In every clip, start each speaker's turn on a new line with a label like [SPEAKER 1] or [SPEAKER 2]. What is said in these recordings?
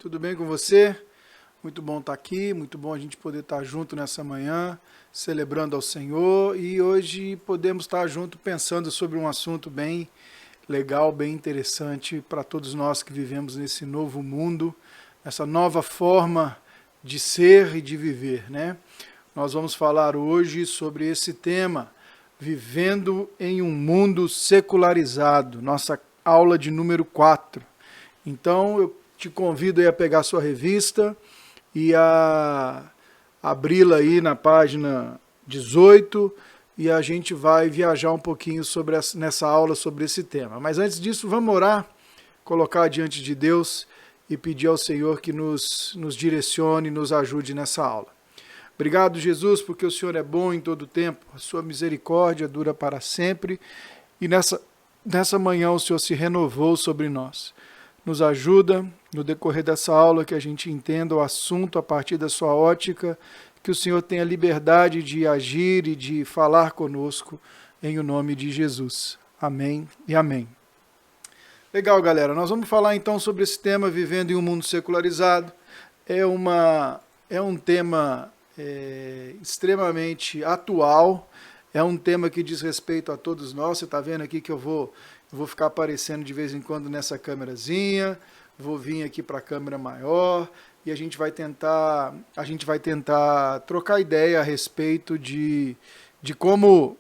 [SPEAKER 1] Tudo bem com você? Muito bom estar aqui, muito bom a gente poder estar junto nessa manhã, celebrando ao Senhor, e hoje podemos estar junto pensando sobre um assunto bem legal, bem interessante para todos nós que vivemos nesse novo mundo, essa nova forma de ser e de viver, né? Nós vamos falar hoje sobre esse tema, vivendo em um mundo secularizado, nossa aula de número 4. Então eu te convido aí a pegar sua revista e a abri-la aí na página 18 e a gente vai viajar um pouquinho nessa aula sobre esse tema. Mas antes disso, vamos orar, colocar diante de Deus e pedir ao Senhor que nos direcione, nos ajude nessa aula. Obrigado, Jesus, porque o Senhor é bom em todo tempo, a sua misericórdia dura para sempre e nessa manhã o Senhor se renovou sobre nós. Nos ajuda no decorrer dessa aula que a gente entenda o assunto a partir da sua ótica, que o Senhor tenha liberdade de agir e de falar conosco em o nome de Jesus. Amém e amém. Legal, galera. Nós vamos falar então sobre esse tema, vivendo em um mundo secularizado. É um tema extremamente atual, é um tema que diz respeito a todos nós. Você está vendo aqui que eu vou ficar aparecendo de vez em quando nessa câmerazinha, vou vir aqui para a câmera maior e a gente vai tentar trocar ideia a respeito de como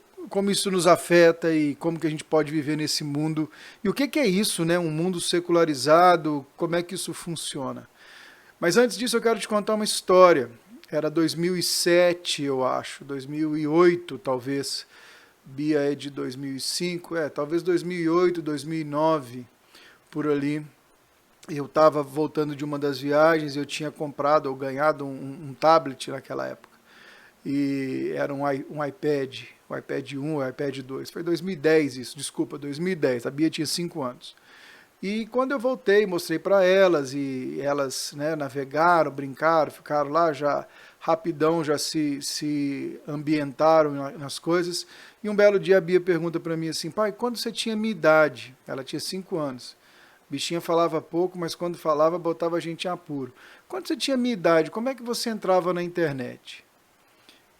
[SPEAKER 1] isso nos afeta e como que a gente pode viver nesse mundo. E o que é isso, né? Um mundo secularizado, como é que isso funciona? Mas antes disso eu quero te contar uma história. Era 2007, eu acho, 2008 talvez. Bia é de 2005, talvez 2008, 2009, por ali. Eu estava voltando de uma das viagens, eu tinha comprado ou ganhado um tablet naquela época. E era um iPad, o iPad 1, o iPad 2. Foi 2010 isso, desculpa, 2010. A Bia tinha 5 anos. E quando eu voltei, mostrei para elas, e elas, né, navegaram, brincaram, ficaram lá, já rapidão já se ambientaram nas coisas. E um belo dia a Bia pergunta para mim assim: pai, quando você tinha minha idade? Ela tinha 5 anos. A bichinha falava pouco, mas quando falava botava a gente em apuro. Quando você tinha minha idade, como é que você entrava na internet?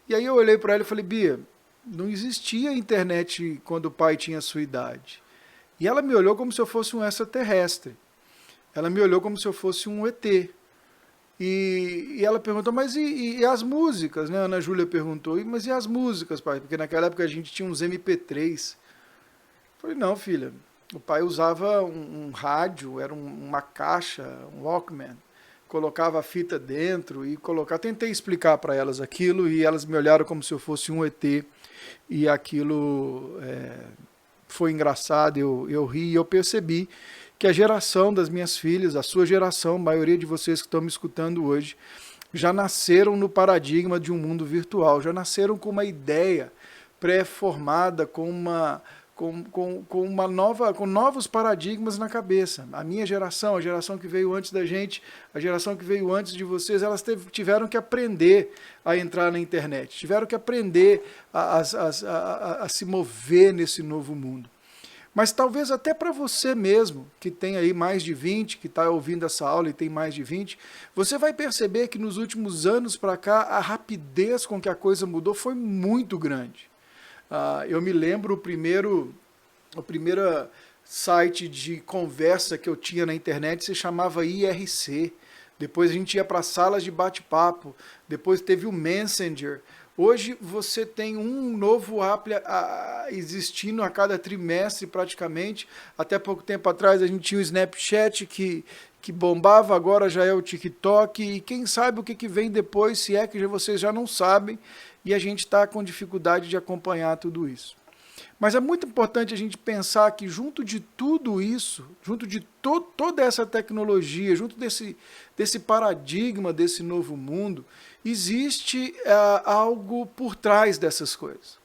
[SPEAKER 1] E aí eu olhei para ela e falei: Bia, não existia internet quando o pai tinha a sua idade. E ela me olhou como se eu fosse um extraterrestre. Ela me olhou como se eu fosse um ET. E ela perguntou: mas e as músicas? Né? A Ana Júlia perguntou: mas e as músicas, pai? Porque naquela época a gente tinha uns MP3. Eu falei: não, filha. O pai usava um rádio, era uma caixa, um Walkman. Colocava a fita dentro e colocava. Tentei explicar para elas aquilo e elas me olharam como se eu fosse um ET. E aquilo foi engraçado, eu ri e eu percebi que a geração das minhas filhas, a sua geração, a maioria de vocês que estão me escutando hoje, já nasceram no paradigma de um mundo virtual, já nasceram com uma ideia pré-formada, com novos paradigmas na cabeça. A minha geração, a geração que veio antes da gente, a geração que veio antes de vocês, elas tiveram que aprender a entrar na internet, tiveram que aprender a se mover nesse novo mundo. Mas talvez até para você mesmo, que tem aí mais de 20, que está ouvindo essa aula e tem mais de 20, você vai perceber que nos últimos anos para cá, a rapidez com que a coisa mudou foi muito grande. Eu me lembro o primeiro site de conversa que eu tinha na internet se chamava IRC. Depois a gente ia para salas de bate-papo. Depois teve o Messenger. Hoje você tem um novo app existindo a cada trimestre praticamente. Até pouco tempo atrás a gente tinha o Snapchat que bombava, agora já é o TikTok. E quem sabe o que vem depois, se é que vocês já não sabem. E a gente está com dificuldade de acompanhar tudo isso. Mas é muito importante a gente pensar que junto de tudo isso, junto de toda essa tecnologia, junto desse paradigma, desse novo mundo, existe algo por trás dessas coisas.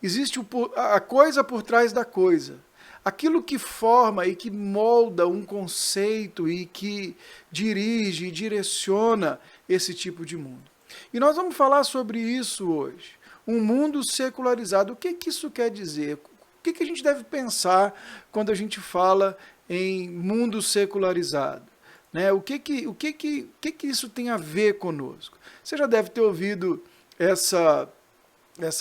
[SPEAKER 1] Existe a coisa por trás da coisa. Aquilo que forma e que molda um conceito e que dirige e direciona esse tipo de mundo. E nós vamos falar sobre isso hoje. Um mundo secularizado. O que isso quer dizer? O que a gente deve pensar quando a gente fala em mundo secularizado? né? O que isso tem a ver conosco? Você já deve ter ouvido essa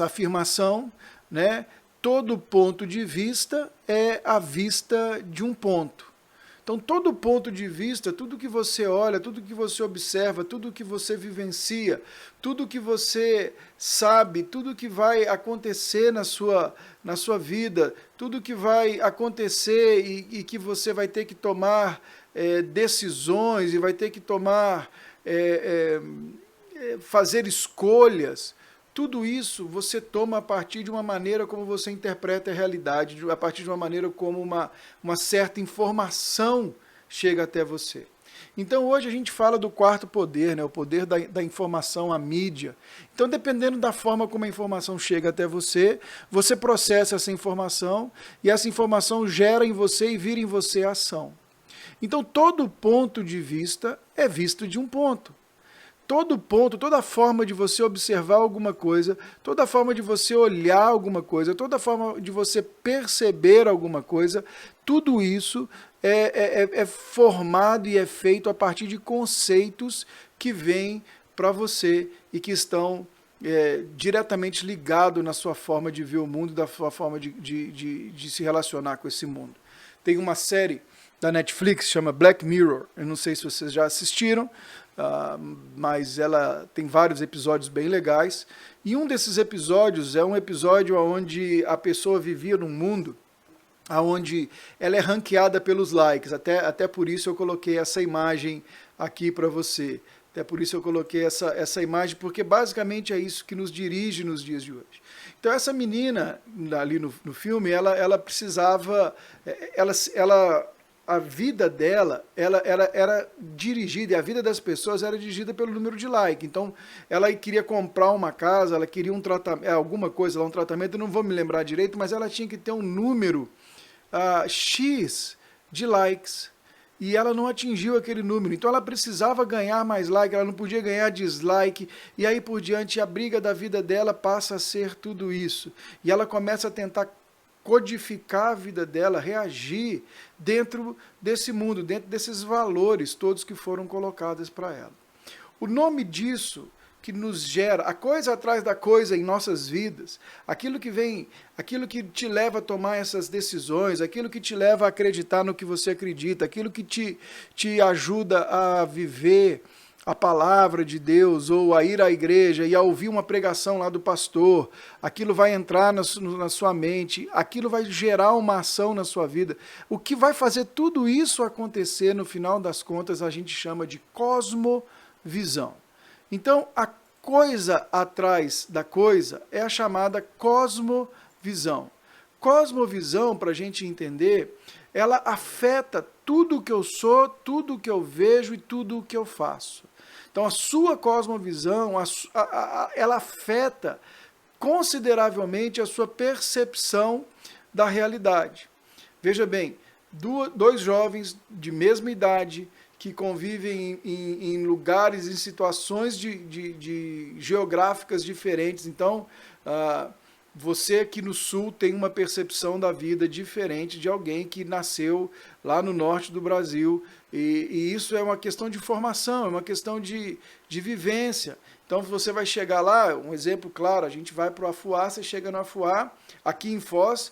[SPEAKER 1] afirmação, né? Todo ponto de vista é a vista de um ponto. Então, todo ponto de vista, tudo que você olha, tudo que você observa, tudo que você vivencia, tudo que você sabe, tudo que vai acontecer na sua vida, tudo que vai acontecer e que você vai ter que tomar decisões e vai ter que tomar, fazer escolhas, tudo isso você toma a partir de uma maneira como você interpreta a realidade, a partir de uma maneira como uma certa informação chega até você. Então hoje a gente fala do quarto poder, né, o poder da informação, a mídia. Então dependendo da forma como a informação chega até você, você processa essa informação e essa informação gera em você e vira em você a ação. Então todo ponto de vista é visto de um ponto. Todo ponto, toda forma de você observar alguma coisa, toda forma de você olhar alguma coisa, toda forma de você perceber alguma coisa, tudo isso é formado e é feito a partir de conceitos que vêm para você e que estão diretamente ligados na sua forma de ver o mundo, da sua forma de se relacionar com esse mundo. Tem uma série da Netflix, chama Black Mirror, eu não sei se vocês já assistiram, mas ela tem vários episódios bem legais, e um desses episódios é um episódio onde a pessoa vivia num mundo onde ela é ranqueada pelos likes, até por isso eu coloquei essa imagem aqui para você, até por isso eu coloquei essa imagem, porque basicamente é isso que nos dirige nos dias de hoje. Então essa menina ali no filme, ela precisava, a vida dela era dirigida, e a vida das pessoas era dirigida pelo número de like. Então, ela queria comprar uma casa, ela queria um tratamento, alguma coisa lá, um tratamento, eu não vou me lembrar direito, mas ela tinha que ter um número X de likes. E ela não atingiu aquele número. Então, ela precisava ganhar mais like, ela não podia ganhar dislike. E aí por diante, a briga da vida dela passa a ser tudo isso. E ela começa a tentar codificar a vida dela, reagir dentro desse mundo, dentro desses valores todos que foram colocados para ela. O nome disso que nos gera, a coisa atrás da coisa em nossas vidas, aquilo que te leva a tomar essas decisões, aquilo que te leva a acreditar no que você acredita, aquilo que te ajuda a viver a palavra de Deus, ou a ir à igreja e a ouvir uma pregação lá do pastor, aquilo vai entrar na sua mente, aquilo vai gerar uma ação na sua vida. O que vai fazer tudo isso acontecer, no final das contas, a gente chama de cosmovisão. Então, a coisa atrás da coisa é a chamada cosmovisão. Cosmovisão, para a gente entender, ela afeta tudo o que eu sou, tudo o que eu vejo e tudo o que eu faço. Então, a sua cosmovisão, ela afeta consideravelmente a sua percepção da realidade. Veja bem, dois jovens de mesma idade que convivem em lugares, em situações geográficas diferentes. Então, você aqui no sul tem uma percepção da vida diferente de alguém que nasceu lá no norte do Brasil, e isso é uma questão de formação, é uma questão de vivência. Então você vai chegar lá, um exemplo claro, a gente vai para o Afuá, você chega no Afuá, aqui em Foz,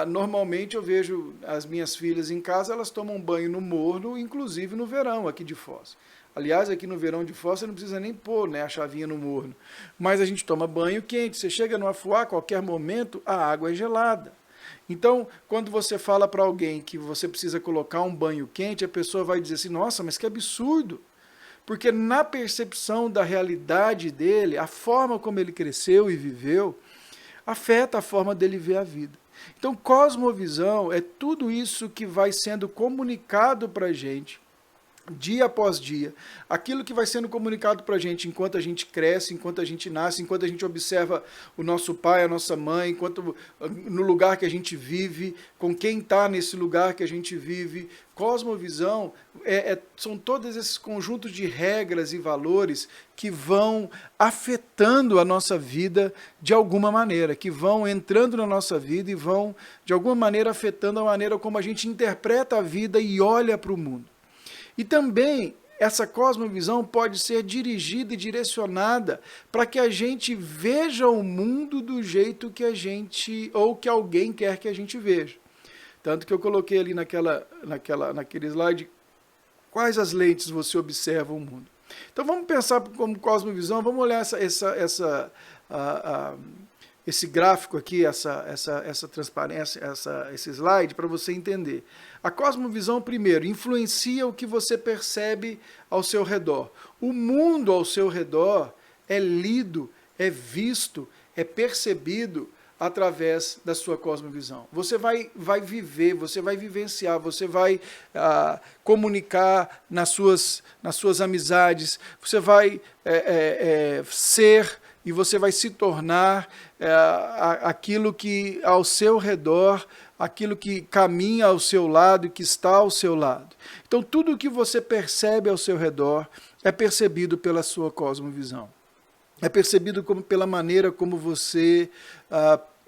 [SPEAKER 1] normalmente eu vejo as minhas filhas em casa, elas tomam banho no morno, inclusive no verão aqui de Foz. Aliás, aqui no verão de Foz você não precisa nem pôr, né, a chavinha no morno. Mas a gente toma banho quente. Você chega no Afuá, a qualquer momento, a água é gelada. Então, quando você fala para alguém que você precisa colocar um banho quente, a pessoa vai dizer assim, nossa, mas que absurdo. Porque na percepção da realidade dele, a forma como ele cresceu e viveu, afeta a forma dele ver a vida. Então, cosmovisão é tudo isso que vai sendo comunicado para a gente, dia após dia, aquilo que vai sendo comunicado para a gente enquanto a gente cresce, enquanto a gente nasce, enquanto a gente observa o nosso pai, a nossa mãe, enquanto no lugar que a gente vive, com quem está nesse lugar que a gente vive. Cosmovisão são todos esses conjuntos de regras e valores que vão afetando a nossa vida de alguma maneira, que vão entrando na nossa vida e vão, de alguma maneira, afetando a maneira como a gente interpreta a vida e olha para o mundo. E também essa cosmovisão pode ser dirigida e direcionada para que a gente veja o mundo do jeito que a gente, ou que alguém quer que a gente veja. Tanto que eu coloquei ali naquele slide quais as lentes você observa o mundo. Então vamos pensar como cosmovisão, vamos olhar esse gráfico aqui, essa transparência, esse slide, para você entender. A cosmovisão, primeiro, influencia o que você percebe ao seu redor. O mundo ao seu redor é lido, é visto, é percebido através da sua cosmovisão. Você vai viver, você vai vivenciar, você vai comunicar nas suas amizades, você vai ser e você vai se tornar aquilo que ao seu redor, aquilo que caminha ao seu lado e que está ao seu lado. Então tudo o que você percebe ao seu redor é percebido pela sua cosmovisão. É percebido pela maneira como você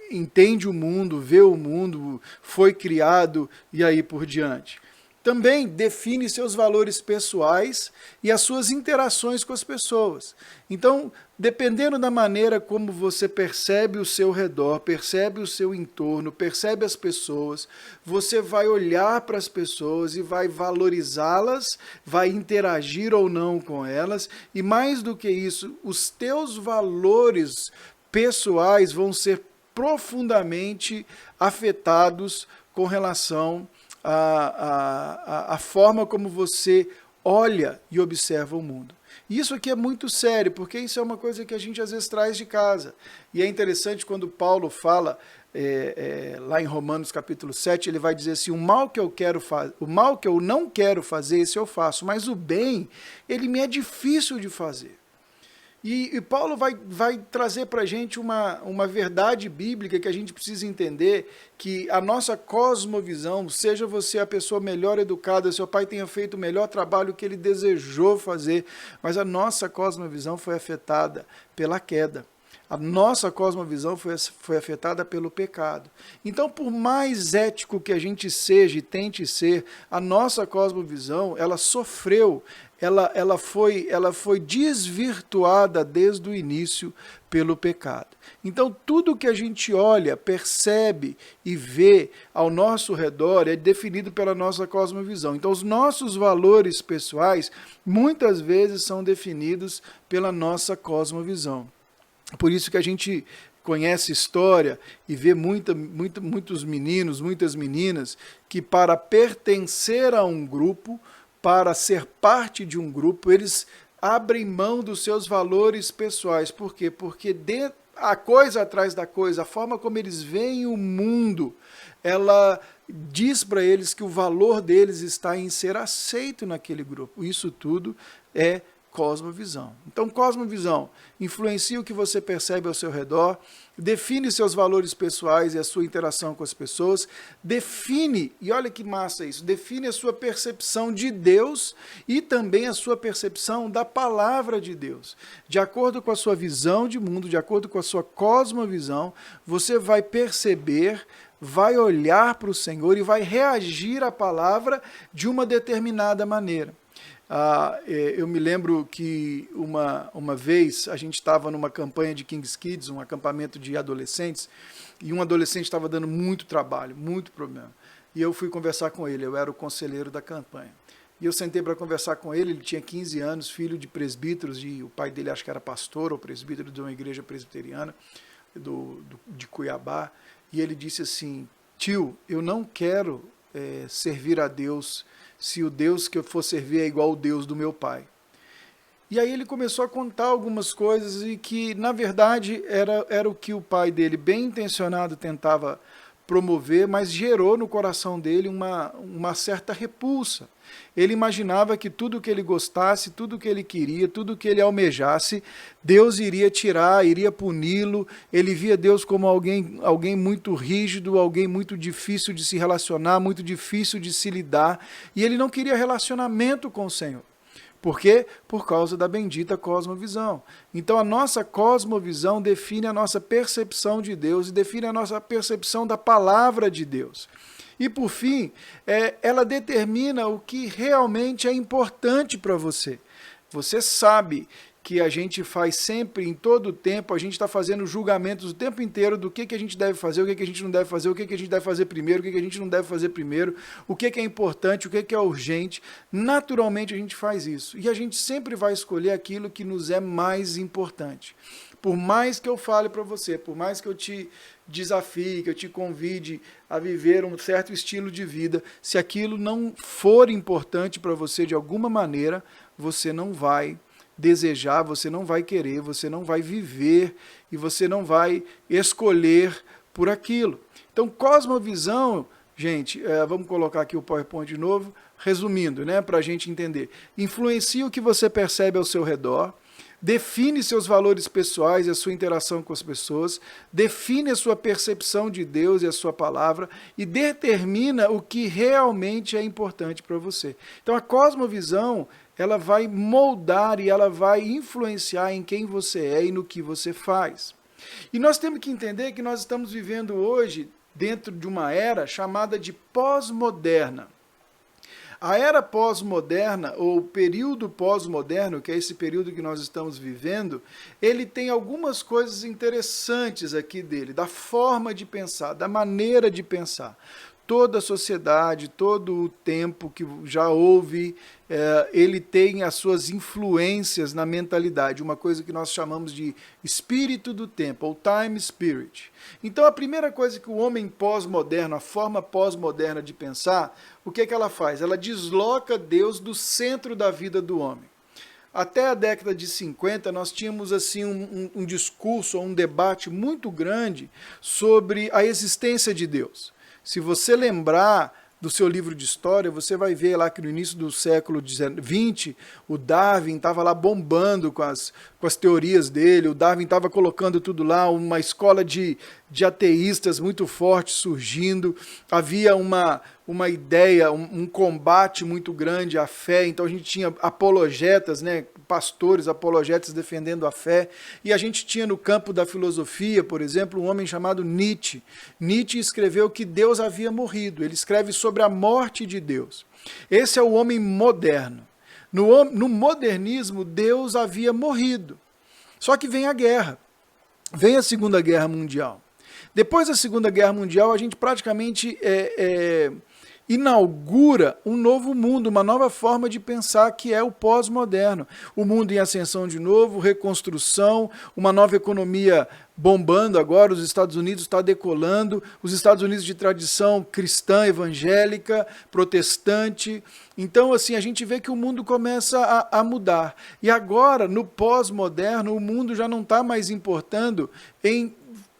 [SPEAKER 1] entende o mundo, vê o mundo, foi criado e aí por diante. Também define seus valores pessoais e as suas interações com as pessoas. Então, dependendo da maneira como você percebe o seu redor, percebe o seu entorno, percebe as pessoas, você vai olhar para as pessoas e vai valorizá-las, vai interagir ou não com elas, e mais do que isso, os teus valores pessoais vão ser profundamente afetados com relação a forma como você olha e observa o mundo. E isso aqui é muito sério, porque isso é uma coisa que a gente às vezes traz de casa. E é interessante quando Paulo fala, lá em Romanos capítulo 7, ele vai dizer assim, o mal que eu não quero fazer, esse eu faço, mas o bem, ele me é difícil de fazer. E Paulo vai trazer para a gente uma verdade bíblica que a gente precisa entender, que a nossa cosmovisão, seja você a pessoa melhor educada, seu pai tenha feito o melhor trabalho que ele desejou fazer, mas a nossa cosmovisão foi afetada pela queda. A nossa cosmovisão foi afetada pelo pecado. Então, por mais ético que a gente seja e tente ser, a nossa cosmovisão, ela sofreu, ela foi desvirtuada desde o início pelo pecado. Então, tudo que a gente olha, percebe e vê ao nosso redor é definido pela nossa cosmovisão. Então, os nossos valores pessoais, muitas vezes, são definidos pela nossa cosmovisão. Por isso que a gente conhece história e vê muitos meninos, muitas meninas, que para pertencer a um grupo, para ser parte de um grupo, eles abrem mão dos seus valores pessoais. Por quê? Porque a coisa atrás da coisa, a forma como eles veem o mundo, ela diz para eles que o valor deles está em ser aceito naquele grupo. Isso tudo é cosmovisão. Então, cosmovisão influencia o que você percebe ao seu redor, define seus valores pessoais e a sua interação com as pessoas, define, e olha que massa isso, define a sua percepção de Deus e também a sua percepção da palavra de Deus. De acordo com a sua visão de mundo, de acordo com a sua cosmovisão, você vai perceber, vai olhar para o Senhor e vai reagir à palavra de uma determinada maneira. Eu me lembro que uma vez a gente estava numa campanha de King's Kids, um acampamento de adolescentes, e um adolescente estava dando muito trabalho, muito problema. E eu fui conversar com ele, eu era o conselheiro da campanha. E eu sentei para conversar com ele, ele tinha 15 anos, filho de presbíteros, e o pai dele acho que era pastor ou presbítero de uma igreja presbiteriana de Cuiabá, e ele disse assim, tio, eu não quero servir a Deus se o Deus que eu for servir é igual ao Deus do meu pai. E aí ele começou a contar algumas coisas e que, na verdade, era o que o pai dele, bem intencionado, tentava promover, mas gerou no coração dele uma certa repulsa. Ele imaginava que tudo que ele gostasse, tudo que ele queria, tudo que ele almejasse, Deus iria tirar, iria puni-lo. Ele via Deus como alguém muito rígido, alguém muito difícil de se relacionar, muito difícil de se lidar. E ele não queria relacionamento com o Senhor. Por quê? Por causa da bendita cosmovisão. Então a nossa cosmovisão define a nossa percepção de Deus e define a nossa percepção da palavra de Deus. E por fim, ela determina o que realmente é importante para você. Você sabe que a gente faz sempre, em todo o tempo, a gente está fazendo julgamentos o tempo inteiro do que a gente deve fazer, o que a gente não deve fazer, o que a gente deve fazer primeiro, o que a gente não deve fazer primeiro, o que é importante, o que é urgente. Naturalmente a gente faz isso. E a gente sempre vai escolher aquilo que nos é mais importante. Por mais que eu fale para você, por mais que eu te desafie, que eu te convide a viver um certo estilo de vida, se aquilo não for importante para você de alguma maneira, você não vai desejar, você não vai querer, você não vai viver e você não vai escolher por aquilo. Então, cosmovisão, gente, vamos colocar aqui o PowerPoint de novo, resumindo, né, para a gente entender. Influencia o que você percebe ao seu redor, define seus valores pessoais e a sua interação com as pessoas, define a sua percepção de Deus e a sua palavra e determina o que realmente é importante para você. Então, a cosmovisão, ela vai moldar e ela vai influenciar em quem você é e no que você faz. E nós temos que entender que nós estamos vivendo hoje dentro de uma era chamada de pós-moderna. A era pós-moderna, ou período pós-moderno, que é esse período que nós estamos vivendo, ele tem algumas coisas interessantes aqui dele, da forma de pensar, da maneira de pensar. Toda a sociedade, todo o tempo que já houve, ele tem as suas influências na mentalidade, uma coisa que nós chamamos de espírito do tempo, ou time spirit. Então a primeira coisa que o homem pós-moderno, a forma pós-moderna de pensar, o que ela faz? Ela desloca Deus do centro da vida do homem. Até a década de 50, nós tínhamos assim um discurso, um debate muito grande sobre a existência de Deus. Se você lembrar do seu livro de história, você vai ver lá que no início do século XX, o Darwin estava lá bombando com as teorias dele, o Darwin estava colocando tudo lá, uma escola de ateístas muito forte surgindo, havia uma ideia, um combate muito grande à fé, então a gente tinha apologetas, né, pastores, apologetas defendendo a fé, e a gente tinha no campo da filosofia, por exemplo, um homem chamado Nietzsche. Nietzsche escreveu que Deus havia morrido, ele escreve sobre a morte de Deus. Esse é o homem moderno. No modernismo, Deus havia morrido. Só que vem a guerra, vem a Segunda Guerra Mundial. Depois da Segunda Guerra Mundial, a gente praticamente inaugura um novo mundo, uma nova forma de pensar que é o pós-moderno. O mundo em ascensão de novo, reconstrução, uma nova economia bombando agora, os Estados Unidos está decolando, os Estados Unidos de tradição cristã, evangélica, protestante. Então, assim, a gente vê que o mundo começa a mudar. E agora, no pós-moderno, o mundo já não está mais importando em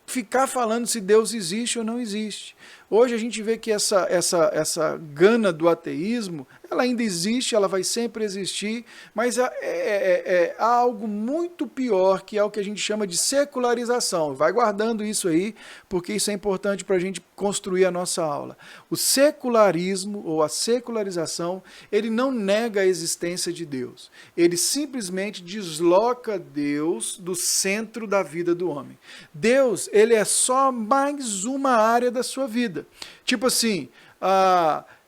[SPEAKER 1] ficar falando se Deus existe ou não existe. Hoje a gente vê que essa gana do ateísmo, ela ainda existe, ela vai sempre existir, mas há algo muito pior, que é o que a gente chama de secularização. Vai guardando isso aí, porque isso é importante para a gente construir a nossa aula. O secularismo, ou a secularização, ele não nega a existência de Deus. Ele simplesmente desloca Deus do centro da vida do homem. Deus, ele é só mais uma área da sua vida. Tipo assim,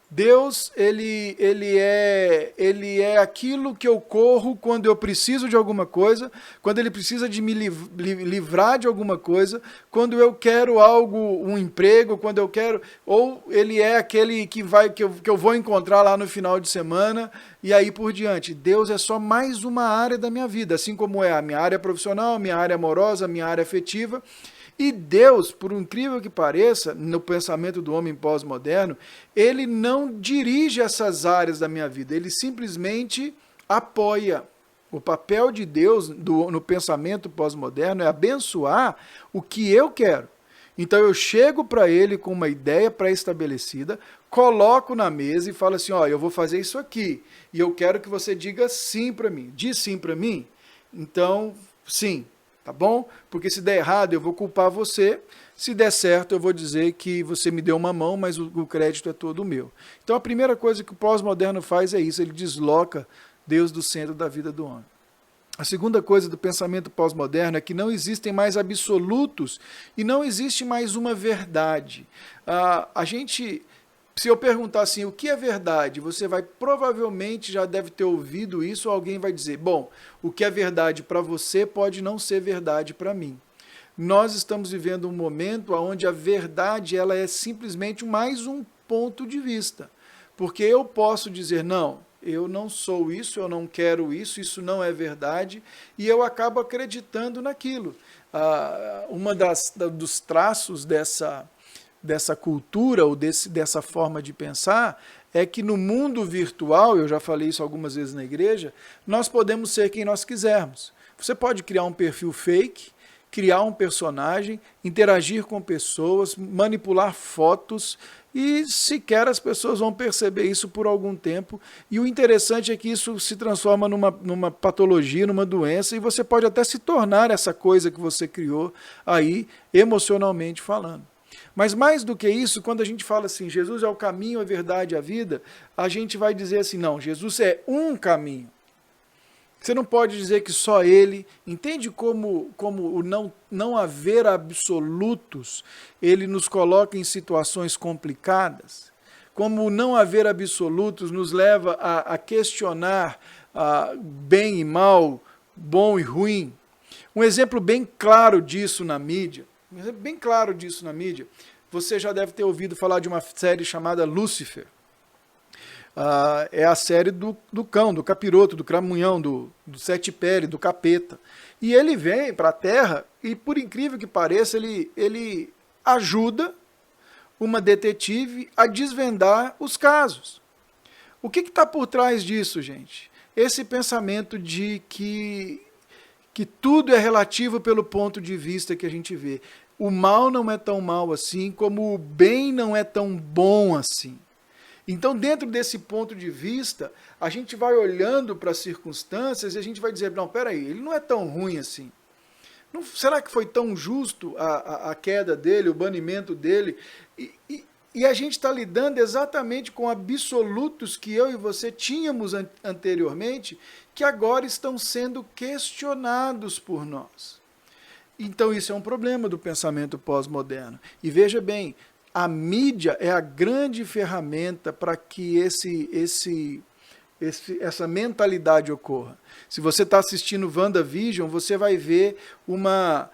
[SPEAKER 1] Deus, ele é aquilo que eu corro quando eu preciso de alguma coisa, quando ele precisa de me livrar de alguma coisa, quando eu quero algo, um emprego, quando eu quero, ou ele é aquele que eu vou encontrar lá no final de semana, e aí por diante. Deus é só mais uma área da minha vida, assim como é a minha área profissional, a minha área amorosa, a minha área afetiva. E Deus, por incrível que pareça, no pensamento do homem pós-moderno, ele não dirige essas áreas da minha vida, ele simplesmente apoia. O papel de Deus no pensamento pós-moderno é abençoar o que eu quero. Então eu chego para ele com uma ideia pré-estabelecida, coloco na mesa e falo assim, ó, eu vou fazer isso aqui, e eu quero que você diga sim para mim. Diz sim para mim? Então, sim. Tá bom? Porque se der errado, eu vou culpar você. Se der certo, eu vou dizer que você me deu uma mão, mas o crédito é todo meu. Então, a primeira coisa que o pós-moderno faz é isso, ele desloca Deus do centro da vida do homem. A segunda coisa do pensamento pós-moderno é que não existem mais absolutos e não existe mais uma verdade. A gente se eu perguntar assim, o que é verdade? Você vai provavelmente já deve ter ouvido isso, ou alguém vai dizer, bom, o que é verdade para você pode não ser verdade para mim. Nós estamos vivendo um momento onde a verdade ela é simplesmente mais um ponto de vista. Porque eu posso dizer, não, eu não sou isso, eu não quero isso, isso não é verdade, e eu acabo acreditando naquilo. Uma dos traços dessa cultura ou dessa forma de pensar é que no mundo virtual, eu já falei isso algumas vezes na igreja, nós podemos ser quem nós quisermos. Você pode criar um perfil fake, criar um personagem, interagir com pessoas, manipular fotos e sequer as pessoas vão perceber isso por algum tempo. E o interessante é que isso se transforma numa patologia, numa doença e você pode até se tornar essa coisa que você criou aí, emocionalmente falando. Mas mais do que isso, quando a gente fala assim, Jesus é o caminho, a verdade e a vida, a gente vai dizer assim, não, Jesus é um caminho. Você não pode dizer que só ele, entende como o não haver absolutos, ele nos coloca em situações complicadas? Como o não haver absolutos nos leva a questionar bem e mal, bom e ruim? Um exemplo bem claro disso na mídia, você já deve ter ouvido falar de uma série chamada Lúcifer. É a série do cão, do capiroto, do cramunhão, do sete pele, do capeta. E ele vem para a Terra e, por incrível que pareça, ele ajuda uma detetive a desvendar os casos. O que está por trás disso, gente? Esse pensamento de que tudo é relativo pelo ponto de vista que a gente vê. O mal não é tão mal assim, como o bem não é tão bom assim. Então, dentro desse ponto de vista, a gente vai olhando para as circunstâncias e a gente vai dizer, não, peraí, ele não é tão ruim assim. Não, será que foi tão justo a queda dele, o banimento dele? E a gente está lidando exatamente com absolutos que eu e você tínhamos anteriormente, que agora estão sendo questionados por nós. Então, isso é um problema do pensamento pós-moderno. E veja bem, a mídia é a grande ferramenta para que essa mentalidade ocorra. Se você está assistindo WandaVision, você vai ver uma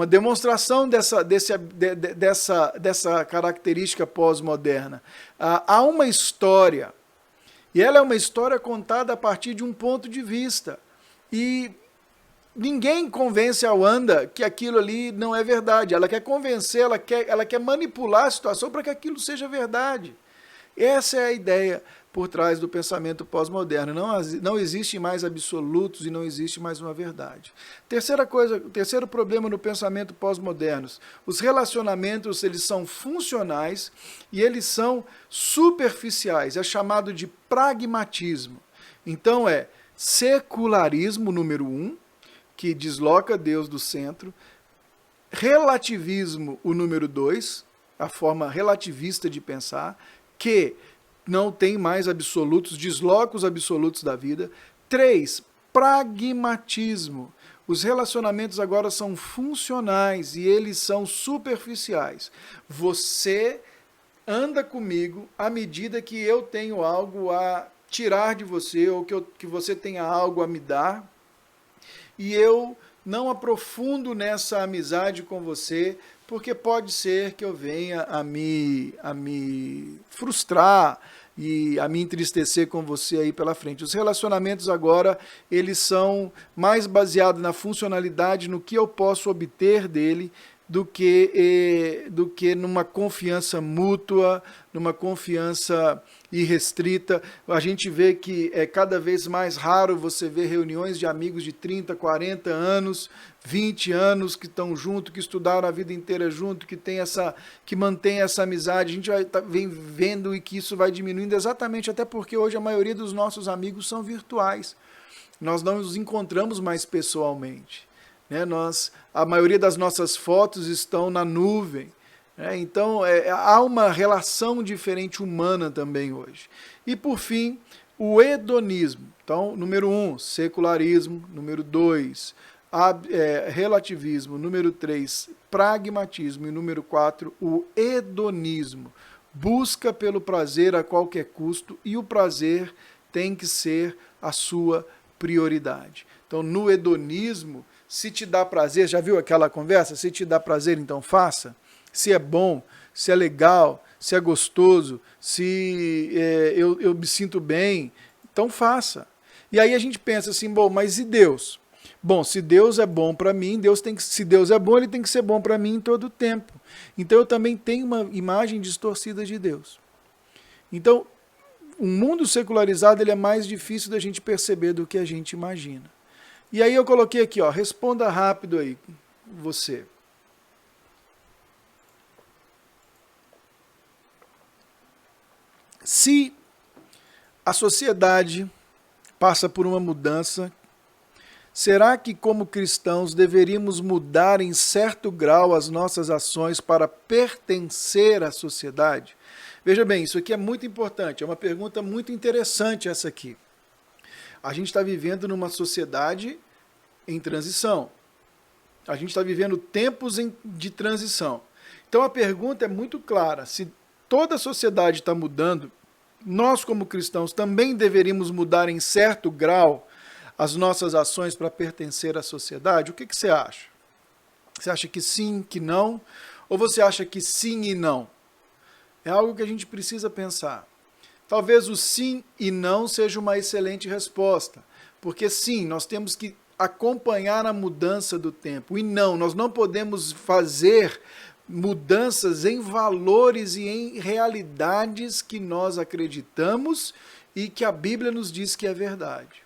[SPEAKER 1] demonstração dessa característica pós-moderna. Há uma história, e ela é uma história contada a partir de um ponto de vista. E ninguém convence a Wanda que aquilo ali não é verdade. Ela quer convencer, ela quer manipular a situação para que aquilo seja verdade. Essa é a ideia por trás do pensamento pós-moderno. Não existe mais absolutos e não existe mais uma verdade. Terceiro problema no pensamento pós-moderno. Os relacionamentos eles são funcionais e eles são superficiais. É chamado de pragmatismo. Então é secularismo número 1, que desloca Deus do centro, relativismo, o número 2, a forma relativista de pensar, que não tem mais absolutos, desloca os absolutos da vida. 3, pragmatismo. Os relacionamentos agora são funcionais e eles são superficiais. Você anda comigo à medida que eu tenho algo a tirar de você ou que você tenha algo a me dar, e eu não aprofundo nessa amizade com você, porque pode ser que eu venha a me frustrar e a me entristecer com você aí pela frente. Os relacionamentos agora, eles são mais baseados na funcionalidade, no que eu posso obter dele, do que numa confiança mútua, numa confiança irrestrita. A gente vê que é cada vez mais raro você ver reuniões de amigos de 30, 40 anos, 20 anos que estão juntos, que estudaram a vida inteira junto, que mantém essa amizade. A gente vem vendo e que isso vai diminuindo exatamente até porque hoje a maioria dos nossos amigos são virtuais. Nós não nos encontramos mais pessoalmente. A maioria das nossas fotos estão na nuvem. Então, há uma relação diferente humana também hoje. E, por fim, o hedonismo. Então, número 1, secularismo. Número 2, relativismo. Número 3, pragmatismo. E número 4, o hedonismo. busca pelo prazer a qualquer custo e o prazer tem que ser a sua prioridade. Então, no hedonismo, se te dá prazer, já viu aquela conversa? Se te dá prazer, então faça. Se é bom, se é legal, se é gostoso, se eu me sinto bem, então faça. E aí a gente pensa assim, bom, mas e Deus? Bom, se Deus é bom para mim, se Deus é bom, ele tem que ser bom para mim em todo o tempo. Então eu também tenho uma imagem distorcida de Deus. Então, o mundo secularizado ele é mais difícil da gente perceber do que a gente imagina. E aí eu coloquei aqui, ó, responda rápido aí, você. Se a sociedade passa por uma mudança, será que como cristãos deveríamos mudar em certo grau as nossas ações para pertencer à sociedade? Veja bem, isso aqui é muito importante, é uma pergunta muito interessante essa aqui. A gente está vivendo numa sociedade em transição. A gente está vivendo tempos de transição. Então a pergunta é muito clara. Se toda a sociedade está mudando, nós como cristãos também deveríamos mudar em certo grau as nossas ações para pertencer à sociedade? O que você acha? Você acha que sim, que não? Ou você acha que sim e não? É algo que a gente precisa pensar. Talvez o sim e não seja uma excelente resposta, porque sim, nós temos que acompanhar a mudança do tempo, e não, nós não podemos fazer mudanças em valores e em realidades que nós acreditamos e que a Bíblia nos diz que é verdade.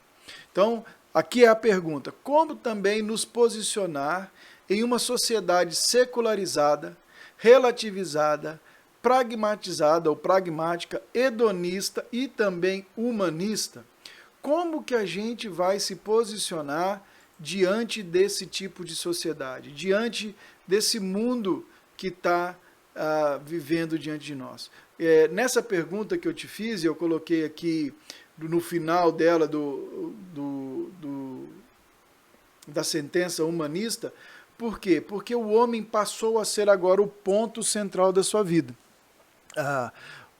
[SPEAKER 1] Então, aqui é a pergunta, como também nos posicionar em uma sociedade secularizada, relativizada, pragmatizada ou pragmática, hedonista e também humanista? Como que a gente vai se posicionar diante desse tipo de sociedade, diante desse mundo que está vivendo diante de nós? Nessa pergunta que eu te fiz, eu coloquei aqui no final dela da sentença humanista. Por quê? Porque o homem passou a ser agora o ponto central da sua vida.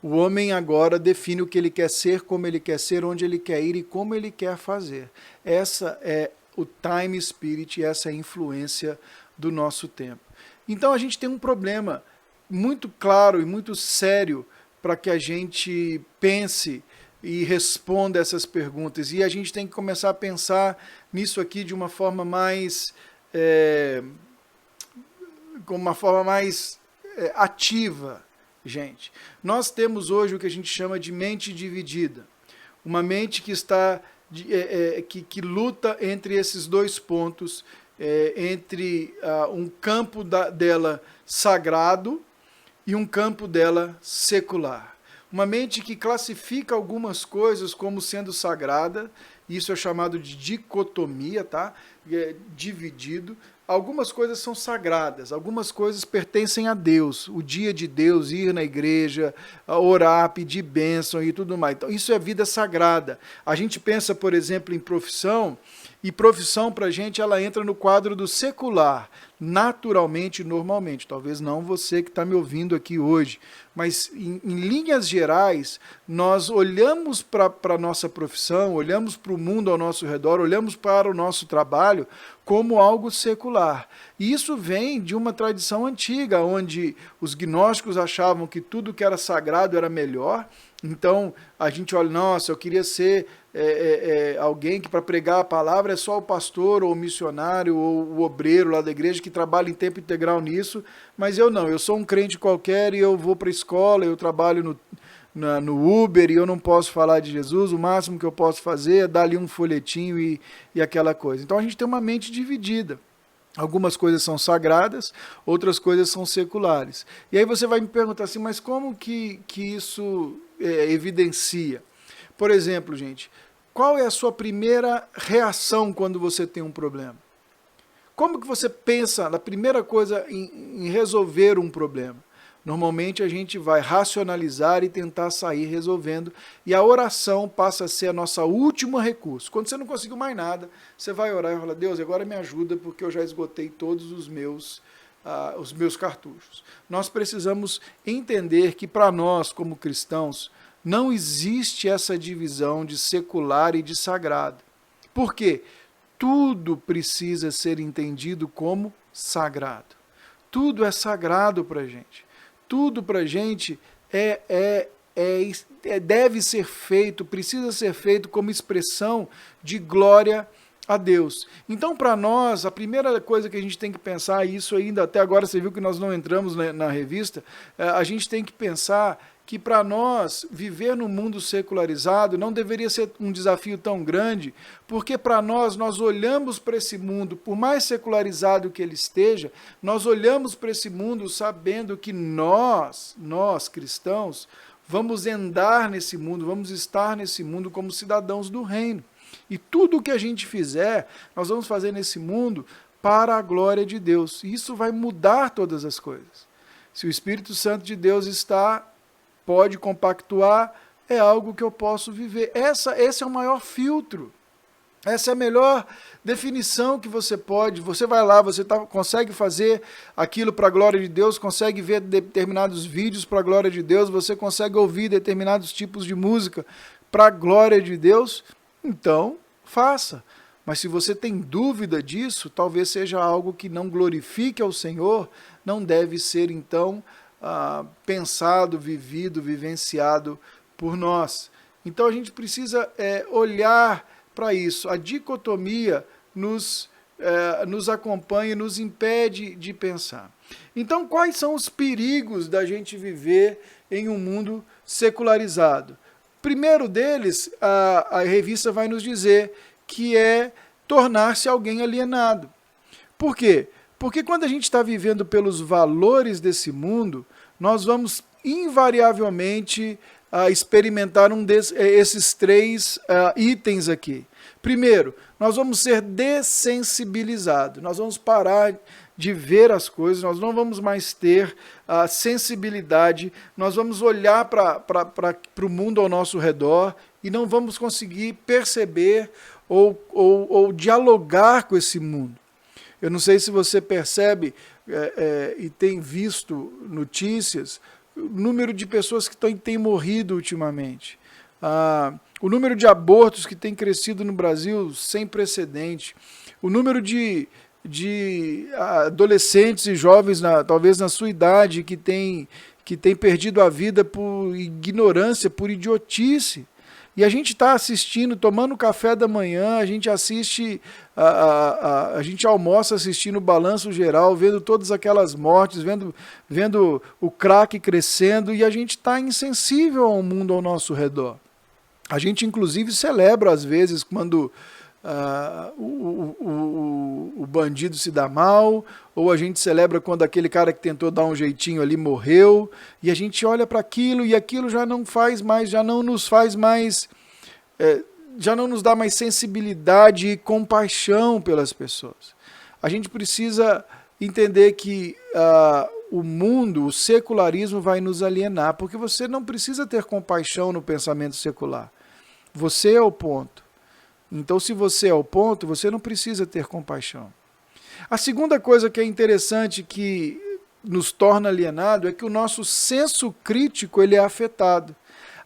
[SPEAKER 1] O homem agora define o que ele quer ser, como ele quer ser, onde ele quer ir e como ele quer fazer. Essa é o time spirit, essa é a influência do nosso tempo. Então a gente tem um problema muito claro e muito sério para que a gente pense e responda essas perguntas. E a gente tem que começar a pensar nisso aqui de uma forma mais ativa, gente. Nós temos hoje o que a gente chama de mente dividida. Uma mente que está que luta entre esses dois pontos, entre um campo dela sagrado e um campo dela secular. Uma mente que classifica algumas coisas como sendo sagrada, isso é chamado de dicotomia, tá? Dividido. Algumas coisas são sagradas, algumas coisas pertencem a Deus, o dia de Deus, ir na igreja, orar, pedir bênção e tudo mais. Então, isso é vida sagrada. A gente pensa, por exemplo, em profissão, e profissão para a gente ela entra no quadro do secular, naturalmente, normalmente. Talvez não você que está me ouvindo aqui hoje, mas em linhas gerais, nós olhamos para a nossa profissão, olhamos para o mundo ao nosso redor, olhamos para o nosso trabalho como algo secular. E isso vem de uma tradição antiga, onde os gnósticos achavam que tudo que era sagrado era melhor. Então, a gente olha, nossa, eu queria ser alguém que para pregar a palavra é só o pastor, ou o missionário, ou o obreiro lá da igreja que trabalha em tempo integral nisso, mas eu não, eu sou um crente qualquer e eu vou para a escola, eu trabalho no Uber e eu não posso falar de Jesus, o máximo que eu posso fazer é dar ali um folhetinho e aquela coisa. Então a gente tem uma mente dividida. Algumas coisas são sagradas, outras coisas são seculares. E aí você vai me perguntar assim, mas como que isso evidencia? Por exemplo, gente, qual é a sua primeira reação quando você tem um problema? Como que você pensa na primeira coisa em resolver um problema? Normalmente a gente vai racionalizar e tentar sair resolvendo, e a oração passa a ser a nossa última recurso. Quando você não conseguiu mais nada, você vai orar e fala, Deus, agora me ajuda porque eu já esgotei todos os meus os meus cartuchos. Nós precisamos entender que para nós, como cristãos, não existe essa divisão de secular e de sagrado. Por quê? Tudo precisa ser entendido como sagrado. Tudo é sagrado para a gente. Tudo para a gente deve ser feito, precisa ser feito como expressão de glória a Deus. Então, para nós, a primeira coisa que a gente tem que pensar, e isso ainda até agora você viu que nós não entramos na revista, a gente tem que pensar que para nós viver no mundo secularizado não deveria ser um desafio tão grande, porque para nós olhamos para esse mundo, por mais secularizado que ele esteja, nós olhamos para esse mundo sabendo que nós cristãos, vamos andar nesse mundo, vamos estar nesse mundo como cidadãos do reino. E tudo o que a gente fizer, nós vamos fazer nesse mundo para a glória de Deus. E isso vai mudar todas as coisas. Se o Espírito Santo de Deus pode compactuar, é algo que eu posso viver. Esse é o maior filtro. Essa é a melhor definição que você pode. Você vai lá, você consegue fazer aquilo para a glória de Deus, consegue ver determinados vídeos para a glória de Deus, você consegue ouvir determinados tipos de música para a glória de Deus, então faça. Mas se você tem dúvida disso, talvez seja algo que não glorifique ao Senhor, não deve ser então pensado, vivido, vivenciado por nós. Então a gente precisa olhar para isso. A dicotomia nos acompanha, nos impede de pensar. Então, quais são os perigos da gente viver em um mundo secularizado? Primeiro deles, a revista vai nos dizer que é tornar-se alguém alienado. Por quê? Porque quando a gente está vivendo pelos valores desse mundo, nós vamos invariavelmente experimentar esses três itens aqui. Primeiro, nós vamos ser dessensibilizados, nós vamos parar de ver as coisas, nós não vamos mais ter a sensibilidade, nós vamos olhar para o mundo ao nosso redor e não vamos conseguir perceber ou dialogar com esse mundo. Eu não sei se você percebe e tem visto notícias, o número de pessoas que têm morrido ultimamente, o número de abortos que tem crescido no Brasil sem precedente, o número de adolescentes e jovens, talvez na sua idade, que tem perdido a vida por ignorância, por idiotice. E a gente está assistindo, tomando café da manhã, a gente assiste, a gente almoça assistindo o balanço geral, vendo todas aquelas mortes, vendo o crack crescendo, e a gente está insensível ao mundo ao nosso redor. A gente, inclusive, celebra, às vezes, quando o bandido se dá mal, ou a gente celebra quando aquele cara que tentou dar um jeitinho ali morreu, e a gente olha para aquilo, e aquilo já não nos dá mais sensibilidade e compaixão pelas pessoas. A gente precisa entender que o mundo, o secularismo vai nos alienar, porque você não precisa ter compaixão no pensamento secular. Você é o ponto. Então, se você é o ponto, você não precisa ter compaixão. A segunda coisa que é interessante, que nos torna alienado, é que o nosso senso crítico ele é afetado.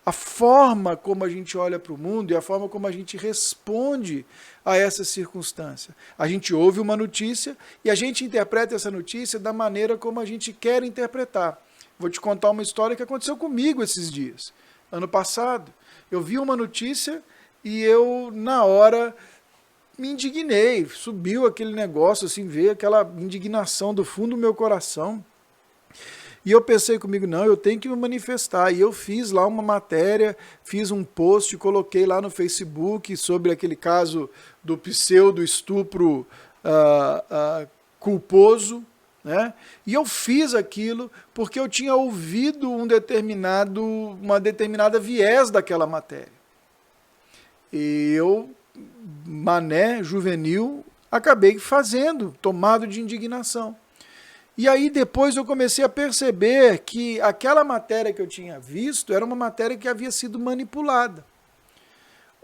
[SPEAKER 1] A forma como a gente olha para o mundo e a forma como a gente responde a essa circunstância. A gente ouve uma notícia e a gente interpreta essa notícia da maneira como a gente quer interpretar. Vou te contar uma história que aconteceu comigo esses dias. Ano passado, eu vi uma notícia e eu, na hora, me indignei. Subiu aquele negócio, assim, veio aquela indignação do fundo do meu coração. E eu pensei comigo, não, eu tenho que me manifestar. E eu fiz lá uma matéria, fiz um post, coloquei lá no Facebook sobre aquele caso do pseudo-estupro culposo, né? E eu fiz aquilo porque eu tinha ouvido uma determinada viés daquela matéria. E eu, mané, juvenil, acabei fazendo, tomado de indignação. E aí depois eu comecei a perceber que aquela matéria que eu tinha visto era uma matéria que havia sido manipulada.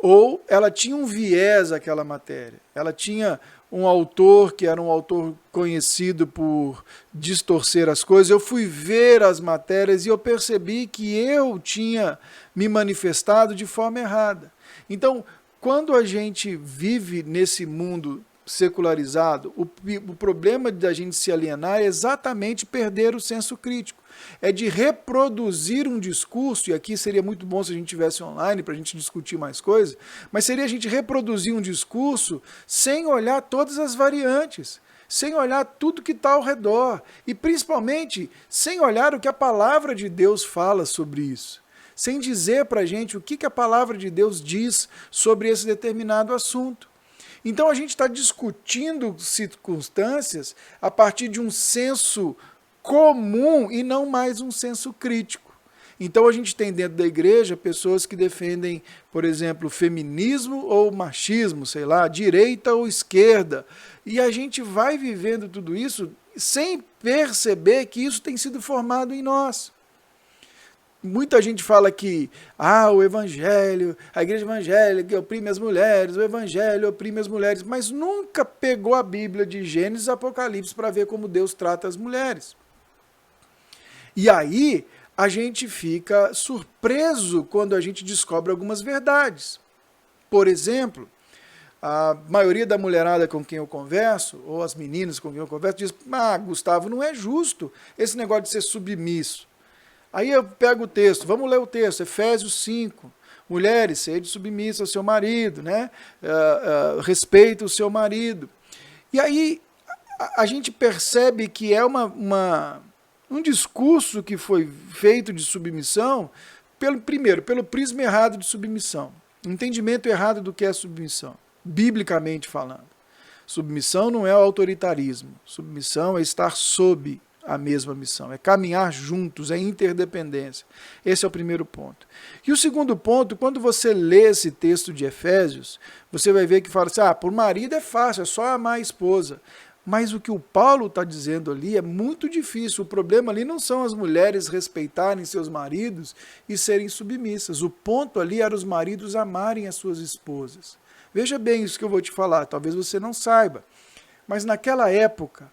[SPEAKER 1] ou ela tinha um viés, aquela matéria. Ela tinha um autor que era um autor conhecido por distorcer as coisas. Eu fui ver as matérias e eu percebi que eu tinha me manifestado de forma errada. Então, quando a gente vive nesse mundo secularizado, o problema da gente se alienar é exatamente perder o senso crítico. É de reproduzir um discurso, e aqui seria muito bom se a gente tivesse online para a gente discutir mais coisas, mas seria a gente reproduzir um discurso sem olhar todas as variantes, sem olhar tudo que está ao redor, e principalmente sem olhar o que a palavra de Deus fala sobre isso, sem dizer para a gente o que a palavra de Deus diz sobre esse determinado assunto. Então a gente está discutindo circunstâncias a partir de um senso comum e não mais um senso crítico. Então a gente tem dentro da igreja pessoas que defendem, por exemplo, feminismo ou machismo, sei lá, direita ou esquerda. E a gente vai vivendo tudo isso sem perceber que isso tem sido formado em nós. Muita gente fala que o evangelho, a igreja evangélica oprime as mulheres, o evangelho oprime as mulheres, mas nunca pegou a Bíblia de Gênesis e Apocalipse para ver como Deus trata as mulheres. E aí a gente fica surpreso quando a gente descobre algumas verdades. Por exemplo, a maioria da mulherada com quem eu converso, ou as meninas com quem eu converso, diz: Gustavo, não é justo esse negócio de ser submisso. Aí eu pego o texto, vamos ler o texto, Efésios 5. Mulheres, sede submissa ao seu marido, né? Respeita o seu marido. E aí a gente percebe que é um discurso que foi feito de submissão, primeiro, pelo prisma errado de submissão. Entendimento errado do que é submissão, biblicamente falando. Submissão não é autoritarismo. Submissão é estar sob a mesma missão, é caminhar juntos, é interdependência. Esse é o primeiro ponto. E o segundo ponto, quando você lê esse texto de Efésios, você vai ver que fala assim, por marido é fácil, é só amar a esposa. Mas o que o Paulo está dizendo ali é muito difícil. O problema ali não são as mulheres respeitarem seus maridos e serem submissas. O ponto ali era os maridos amarem as suas esposas. Veja bem isso que eu vou te falar, talvez você não saiba. Mas naquela época,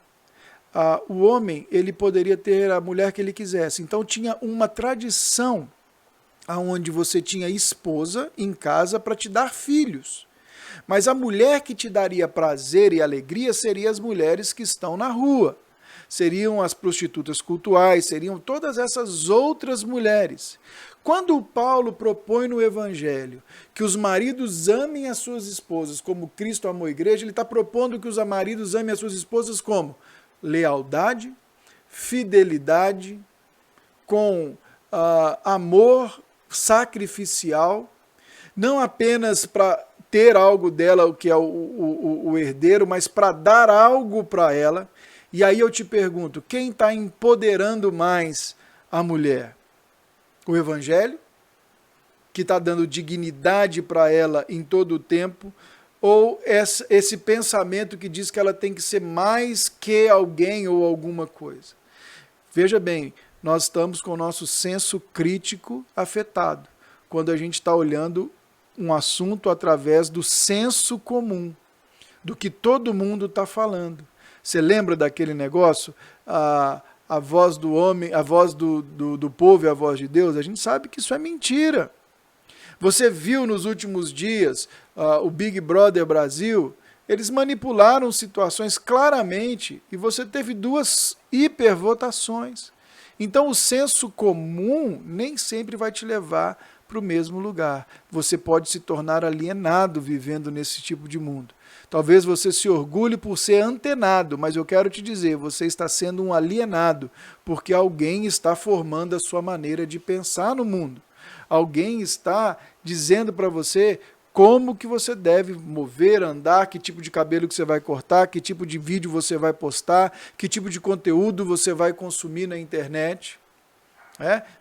[SPEAKER 1] o homem ele poderia ter a mulher que ele quisesse. Então tinha uma tradição onde você tinha esposa em casa para te dar filhos. Mas a mulher que te daria prazer e alegria seriam as mulheres que estão na rua. Seriam as prostitutas cultuais, seriam todas essas outras mulheres. Quando o Paulo propõe no Evangelho que os maridos amem as suas esposas como Cristo amou a igreja, ele está propondo que os maridos amem as suas esposas como? Lealdade, fidelidade, com amor sacrificial, não apenas para ter algo dela, o que é o herdeiro, mas para dar algo para ela. E aí eu te pergunto, quem está empoderando mais a mulher? O Evangelho, que está dando dignidade para ela em todo o tempo, ou esse pensamento que diz que ela tem que ser mais que alguém ou alguma coisa? Veja bem, nós estamos com o nosso senso crítico afetado, quando a gente está olhando um assunto através do senso comum, do que todo mundo está falando. Você lembra daquele negócio? A voz do homem, a voz do povo e a voz de Deus? A gente sabe que isso é mentira. Você viu nos últimos dias o Big Brother Brasil? Eles manipularam situações claramente e você teve 2 hipervotações. Então o senso comum nem sempre vai te levar para o mesmo lugar. Você pode se tornar alienado vivendo nesse tipo de mundo. Talvez você se orgulhe por ser antenado, mas eu quero te dizer, você está sendo um alienado, porque alguém está formando a sua maneira de pensar no mundo. Alguém está dizendo para você como que você deve mover, andar, que tipo de cabelo que você vai cortar, que tipo de vídeo você vai postar, que tipo de conteúdo você vai consumir na internet.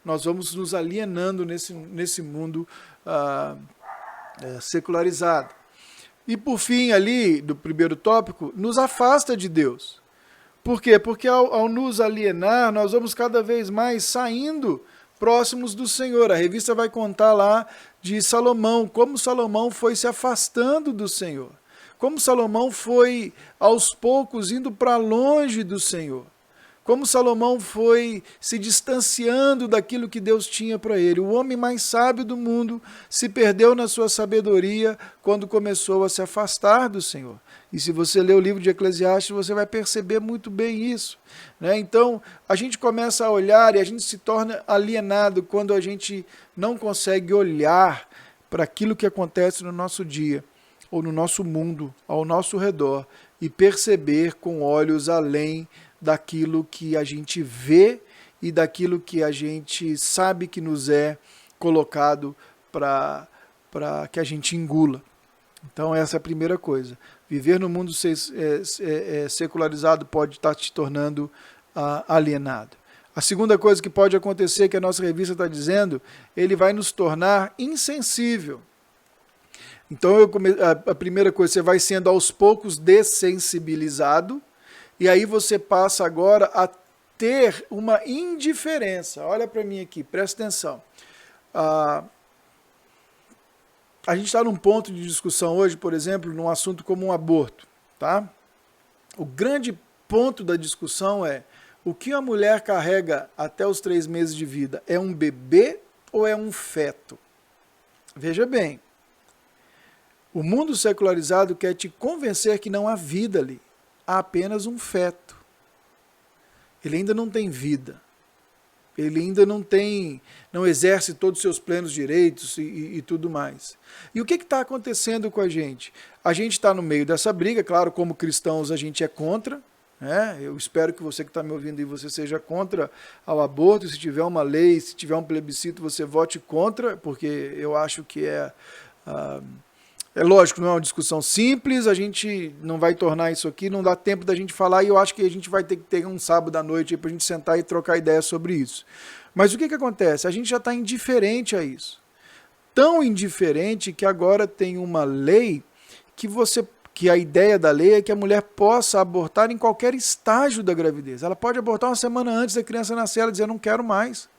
[SPEAKER 1] Nós vamos nos alienando nesse mundo secularizado. E por fim, ali, do primeiro tópico, nos afasta de Deus. Por quê? Porque ao nos alienar, nós vamos cada vez mais saindo próximos do Senhor. A revista vai contar lá de Salomão, como Salomão foi se afastando do Senhor, como Salomão foi aos poucos indo para longe do Senhor, como Salomão foi se distanciando daquilo que Deus tinha para ele. O homem mais sábio do mundo se perdeu na sua sabedoria quando começou a se afastar do Senhor. E se você ler o livro de Eclesiastes, você vai perceber muito bem isso, né? Então, a gente começa a olhar e a gente se torna alienado quando a gente não consegue olhar para aquilo que acontece no nosso dia, ou no nosso mundo, ao nosso redor, e perceber com olhos além daquilo que a gente vê e daquilo que a gente sabe que nos é colocado para que a gente engula. Então essa é a primeira coisa. Viver no mundo secularizado pode estar te tornando alienado. A segunda coisa que pode acontecer, que a nossa revista está dizendo, ele vai nos tornar insensível. Então a primeira coisa, você vai sendo aos poucos dessensibilizado, e aí você passa agora a ter uma indiferença. Olha para mim aqui, presta atenção. A gente está num ponto de discussão hoje, por exemplo, num assunto como um aborto, tá? O grande ponto da discussão é: o que a mulher carrega até os 3 meses de vida? É um bebê ou é um feto? Veja bem, o mundo secularizado quer te convencer que não há vida ali. Há apenas um feto. Ele ainda não tem vida. Ele ainda não exerce todos os seus plenos direitos e tudo mais. E o que está acontecendo com a gente? A gente está no meio dessa briga, claro, como cristãos a gente é contra, né? Eu espero que você que está me ouvindo aí, você seja contra ao aborto. Se tiver uma lei, se tiver um plebiscito, você vote contra, porque eu acho que é lógico, não é uma discussão simples, a gente não vai tornar isso aqui, não dá tempo da gente falar, e eu acho que a gente vai ter que ter um sábado à noite para a gente sentar e trocar ideia sobre isso. Mas o que acontece? A gente já está indiferente a isso. Tão indiferente que agora tem uma lei que a ideia da lei é que a mulher possa abortar em qualquer estágio da gravidez. Ela pode abortar uma semana antes da criança nascer, ela dizer, não quero mais.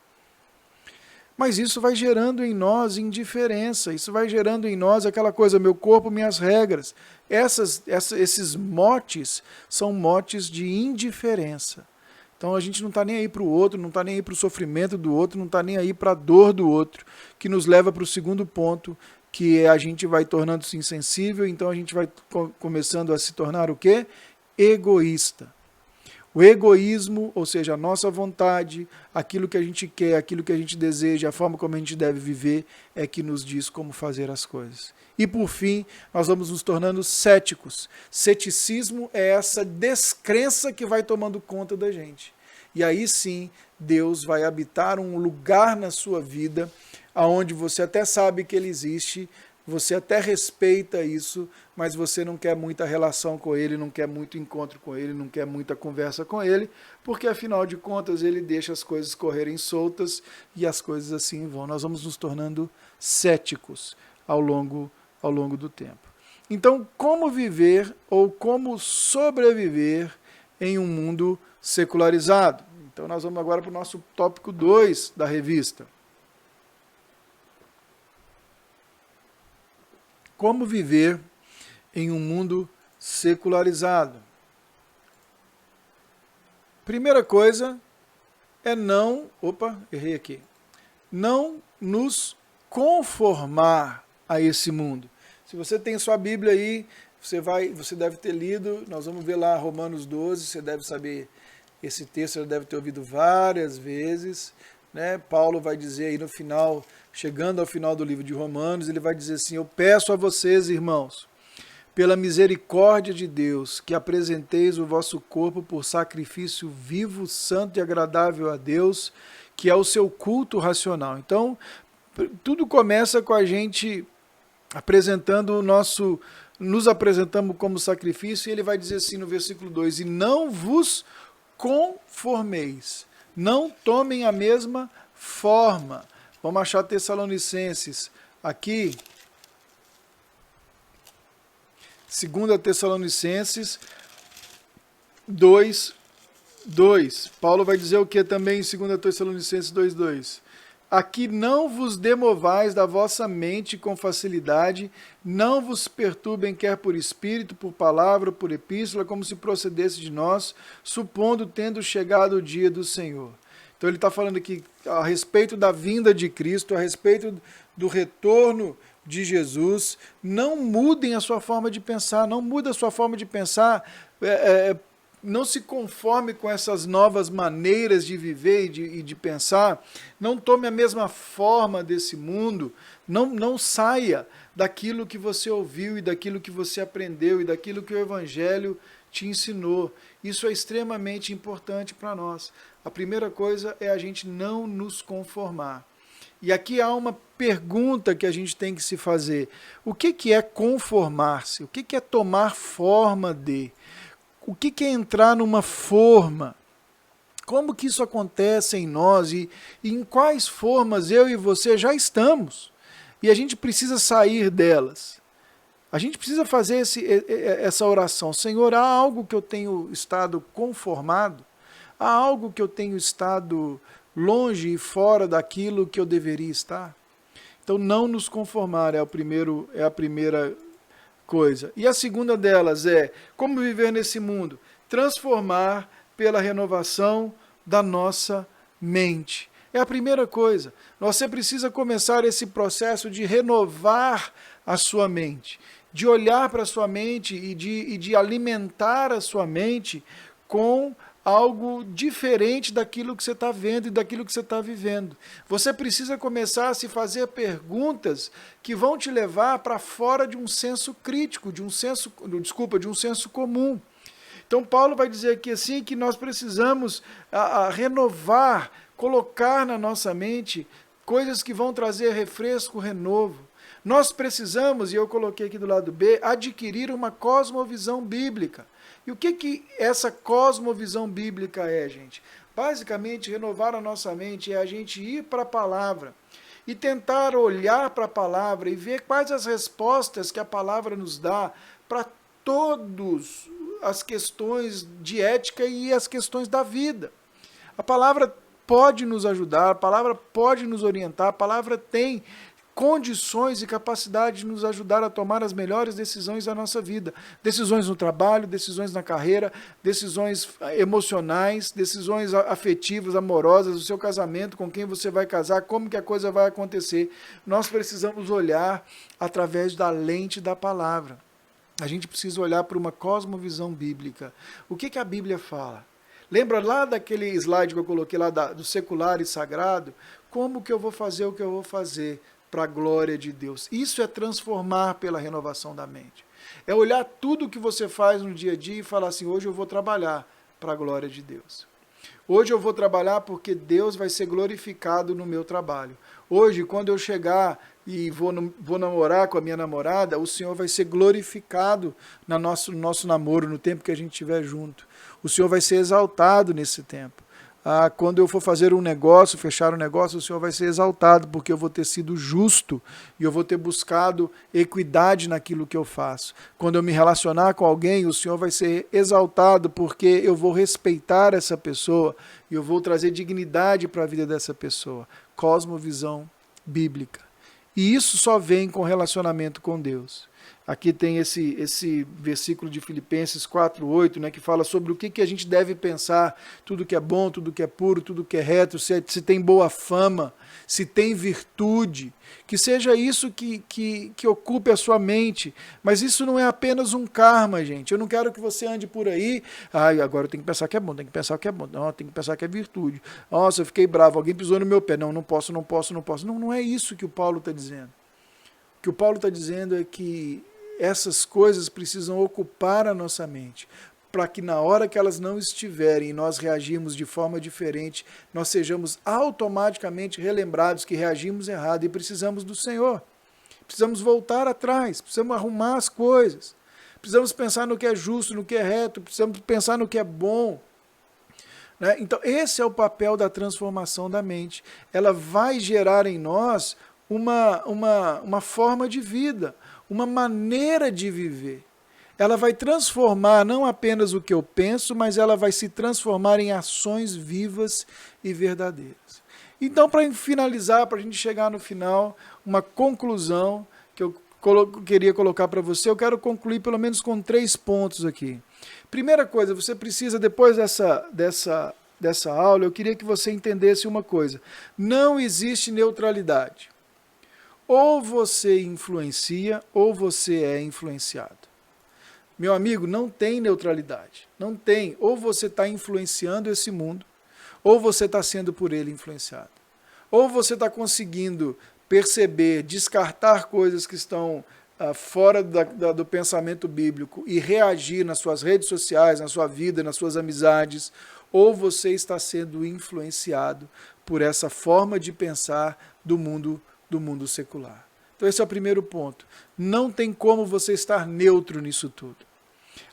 [SPEAKER 1] Mas isso vai gerando em nós indiferença, isso vai gerando em nós aquela coisa, meu corpo, minhas regras. Esses motes são motes de indiferença. Então a gente não está nem aí para o outro, não está nem aí para o sofrimento do outro, não está nem aí para a dor do outro, que nos leva para o segundo ponto, que é a gente vai tornando-se insensível, então a gente vai começando a se tornar o quê? Egoísta. O egoísmo, ou seja, a nossa vontade, aquilo que a gente quer, aquilo que a gente deseja, a forma como a gente deve viver, é que nos diz como fazer as coisas. E por fim, nós vamos nos tornando céticos. Ceticismo é essa descrença que vai tomando conta da gente. E aí sim, Deus vai habitar um lugar na sua vida, onde você até sabe que ele existe, você até respeita isso, mas você não quer muita relação com ele, não quer muito encontro com ele, não quer muita conversa com ele, porque afinal de contas ele deixa as coisas correrem soltas e as coisas assim vão. Nós vamos nos tornando céticos ao longo do tempo. Então, como viver ou como sobreviver em um mundo secularizado? Então nós vamos agora para o nosso tópico 2 da revista. Como viver em um mundo secularizado? Primeira coisa é não nos conformar a esse mundo. Se você tem sua Bíblia aí, você deve ter lido, nós vamos ver lá Romanos 12, você deve saber esse texto, você deve ter ouvido várias vezes, né? Paulo vai dizer aí no final, chegando ao final do livro de Romanos, ele vai dizer assim: eu peço a vocês, irmãos, pela misericórdia de Deus, que apresenteis o vosso corpo por sacrifício vivo, santo e agradável a Deus, que é o seu culto racional. Então, tudo começa com a gente apresentando nos apresentamos como sacrifício, e ele vai dizer assim no versículo 2, e não vos conformeis, não tomem a mesma forma. Vamos achar Tessalonicenses aqui, 2 Tessalonicenses 2:2. Paulo vai dizer o que também em 2 Tessalonicenses 2:2? Aqui não vos demovais da vossa mente com facilidade, não vos perturbem quer por espírito, por palavra, por epístola, como se procedesse de nós, supondo tendo chegado o dia do Senhor. Então ele está falando aqui a respeito da vinda de Cristo, a respeito do retorno de Jesus. Não mudem a sua forma de pensar, não muda a sua forma de pensar, não se conforme com essas novas maneiras de viver e de pensar, não tome a mesma forma desse mundo, não saia daquilo que você ouviu e daquilo que você aprendeu e daquilo que o Evangelho te ensinou. Isso é extremamente importante para nós. A primeira coisa é a gente não nos conformar. E aqui há uma pergunta que a gente tem que se fazer. O que é conformar-se? O que é tomar forma de? O que é entrar numa forma? Como que isso acontece em nós e em quais formas eu e você já estamos? E a gente precisa sair delas. A gente precisa fazer essa oração. Senhor, há algo que eu tenho estado conformado? Há algo que eu tenho estado longe e fora daquilo que eu deveria estar? Então, não nos conformar é a primeira coisa. E a segunda delas é como viver nesse mundo? Transformar pela renovação da nossa mente. É a primeira coisa. Você precisa começar esse processo de renovar a sua mente, de olhar para a sua mente e de alimentar a sua mente com algo diferente daquilo que você está vendo e daquilo que você está vivendo. Você precisa começar a se fazer perguntas que vão te levar para fora de um senso crítico, de um senso comum. Então Paulo vai dizer aqui assim que nós precisamos renovar, colocar na nossa mente coisas que vão trazer refresco, renovo. Nós precisamos, e eu coloquei aqui do lado B, adquirir uma cosmovisão bíblica. E o que essa cosmovisão bíblica é, gente? Basicamente, renovar a nossa mente é a gente ir para a palavra e tentar olhar para a palavra e ver quais as respostas que a palavra nos dá para todas as questões de ética e as questões da vida. A palavra pode nos ajudar, a palavra pode nos orientar, a palavra tem condições e capacidade de nos ajudar a tomar as melhores decisões da nossa vida. Decisões no trabalho, decisões na carreira, decisões emocionais, decisões afetivas, amorosas, o seu casamento, com quem você vai casar, como que a coisa vai acontecer. Nós precisamos olhar através da lente da palavra. A gente precisa olhar para uma cosmovisão bíblica. O que a Bíblia fala? Lembra lá daquele slide que eu coloquei lá do secular e sagrado? Como que eu vou fazer o que eu vou fazer para a glória de Deus? Isso é transformar pela renovação da mente. É olhar tudo que você faz no dia a dia e falar assim, hoje eu vou trabalhar para a glória de Deus. Hoje eu vou trabalhar porque Deus vai ser glorificado no meu trabalho. Hoje, quando eu chegar e vou namorar com a minha namorada, o Senhor vai ser glorificado no nosso namoro, no tempo que a gente estiver junto. O Senhor vai ser exaltado nesse tempo. Quando eu for fazer um negócio, fechar um negócio, o Senhor vai ser exaltado, porque eu vou ter sido justo e eu vou ter buscado equidade naquilo que eu faço. Quando eu me relacionar com alguém, o Senhor vai ser exaltado, porque eu vou respeitar essa pessoa e eu vou trazer dignidade para a vida dessa pessoa. Cosmovisão bíblica. E isso só vem com relacionamento com Deus. Aqui tem esse versículo de Filipenses 4:8, né, que fala sobre o que a gente deve pensar, tudo que é bom, tudo que é puro, tudo que é reto, se tem boa fama, se tem virtude, que seja isso que ocupe a sua mente. Mas isso não é apenas um karma, gente. Eu não quero que você ande por aí, agora eu tenho que pensar que é bom, tenho que pensar que é bom, não, tenho que pensar que é virtude. Nossa, eu fiquei bravo, alguém pisou no meu pé, não posso. Não é isso que o Paulo está dizendo. O que o Paulo está dizendo é que essas coisas precisam ocupar a nossa mente, para que na hora que elas não estiverem e nós reagirmos de forma diferente, nós sejamos automaticamente relembrados que reagimos errado e precisamos do Senhor. Precisamos voltar atrás, precisamos arrumar as coisas, precisamos pensar no que é justo, no que é reto, precisamos pensar no que é bom. Né? Então esse é o papel da transformação da mente. Ela vai gerar em nós uma forma de vida, uma maneira de viver. ela vai transformar não apenas o que eu penso, mas ela vai se transformar em ações vivas e verdadeiras. Então, para finalizar, para a gente chegar no final, uma conclusão que eu queria colocar para você, eu quero concluir pelo menos com 3 pontos aqui. Primeira coisa, você precisa, depois dessa aula, eu queria que você entendesse uma coisa. Não existe neutralidade. Ou você influencia, ou você é influenciado. Meu amigo, não tem neutralidade. Não tem. Ou você está influenciando esse mundo, ou você está sendo por ele influenciado. Ou você está conseguindo perceber, descartar coisas que estão fora do pensamento bíblico e reagir nas suas redes sociais, na sua vida, nas suas amizades, ou você está sendo influenciado por essa forma de pensar do mundo secular. Então esse é o primeiro ponto. Não tem como você estar neutro nisso tudo.